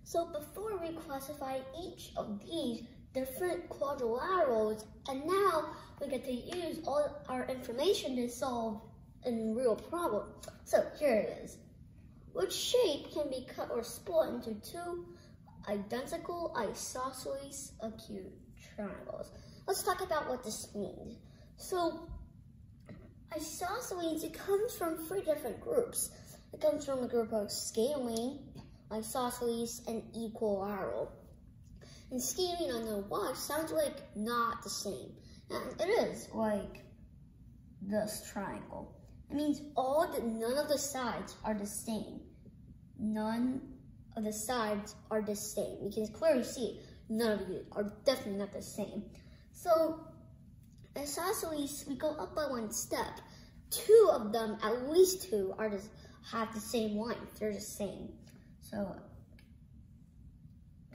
So before we classify each of these different quadrilaterals, and now we get to use all our information to solve a real problem. So here it is. Which shape can be cut or split into two identical isosceles acute triangles? Let's talk about what this means. So isosceles, it comes from three different groups. It comes from the group of scaling, isosceles, and equilateral. And scaling, I know why, sounds like not the same. And it is like this triangle. It means none of the sides are the same. None of the sides are the same. You can clearly see none of these are definitely not the same. So isosceles, we go up by one step. Two of them, at least two, have the same length. They're the same. So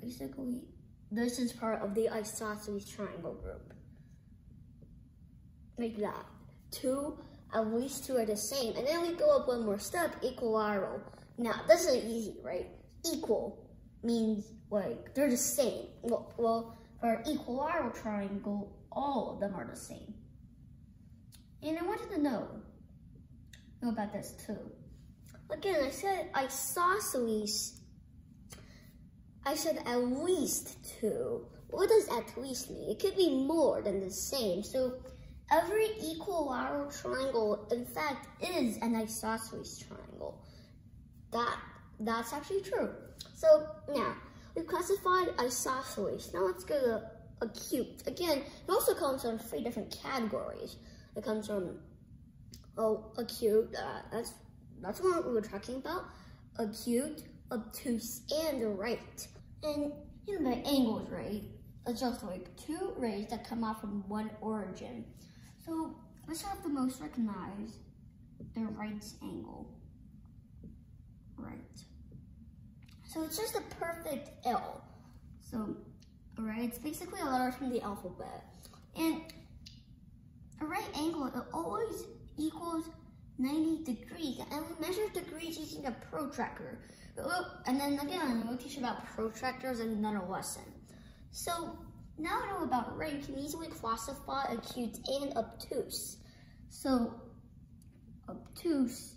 basically, this is part of the isosceles triangle group. Like that. At least two are the same. And then we go up one more step, equilateral. Now, this is easy, right? Equal means like they're the same. Well, for an equilateral triangle, all of them are the same. And I wanted to know about this too. Again, I said isosceles. I said at least two. What does at least mean? It could be more than the same. So every equilateral triangle, in fact, is an isosceles triangle. That's actually true. So now, we've classified isosceles. Now let's go to acute. Again, it also comes from three different categories. It comes from, acute, that's what we were talking about. Acute, obtuse, and right. And you know the angles, right? It's just like two rays that come out from one origin. So let's have the most recognized, the right angle. Right. So it's just a perfect L. So, alright, it's basically a letter from the alphabet. And a right angle, it always equals 90 degrees. And we measure degrees using a protractor. And then again, we'll teach about protractors in another lesson. So now I know about right, you can easily classify acute and obtuse. So obtuse,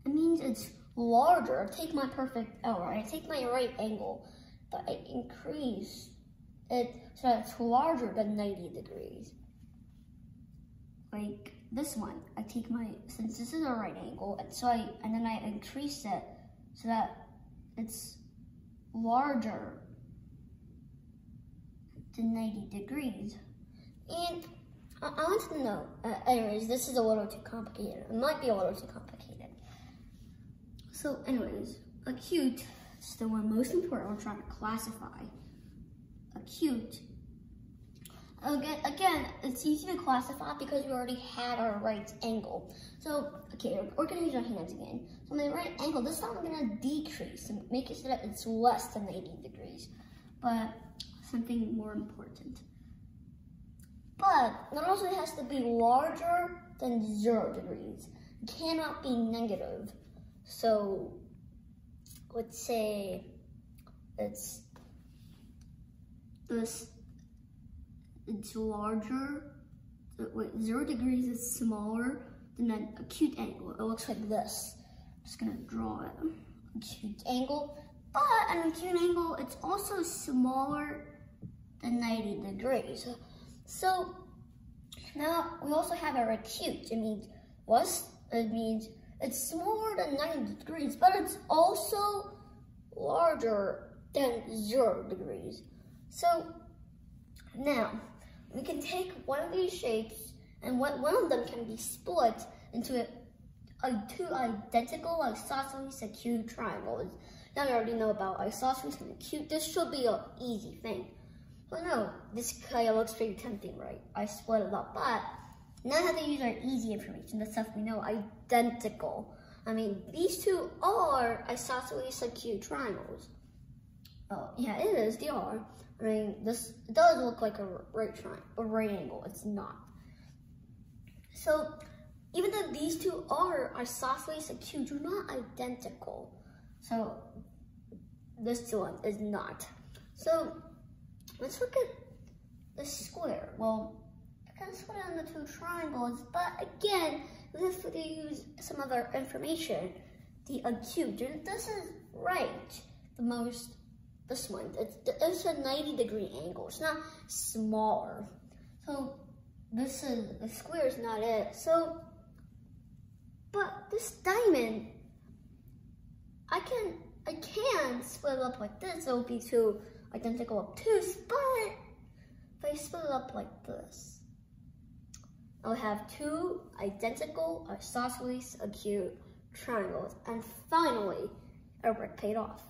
it means it's larger. I take my perfect L, right? I take my right angle, but I increase it so that it's larger than 90 degrees. Like this one, I take since this is a right angle, and then I increase it so that it's larger than 90 degrees. And I want to know, anyways, this is a little too complicated. It might be a little too complicated. So anyways, acute is the one most important we're trying to classify. Acute. Again, it's easy to classify because we already had our right angle. So, okay, we're gonna use our hands again. So my right angle, this time we're gonna decrease and make it so that it's less than 90 degrees. But something more important. But it also has to be larger than 0 degrees. It cannot be negative. So let's say it's larger. Wait, 0 degrees is smaller than an acute angle. It looks like this. I'm just gonna draw it. Acute angle. But an acute angle, it's also smaller than 90 degrees. So now we also have our acute. It means what? It means it's smaller than 90 degrees, but it's also larger than 0 degrees. So now we can take one of these shapes, and one of them can be split into two identical isosceles acute triangles. Now we already know about isosceles and acute. This should be an easy thing. But no, this kind of looks pretty tempting, right? I split it up, but now I have to use our easy information, the stuff we know, identical. I mean, these two are isosceles acute triangles. Oh, yeah, it is, they are. I mean, this does look like a right angle, it's not. So, even though these two are isosceles acute, they're not identical. So, this one is not. So let's look at the square. Well, I can split it into two triangles, but again, we have to use some other information. The acute, this is right. This one, it's a 90-degree angle. It's not smaller. So the square is not it. So, but this diamond, I can split it up like this. It will be two identical obtuse, but if I split it up like this, I'll have two identical isosceles acute triangles, and finally, our work paid off.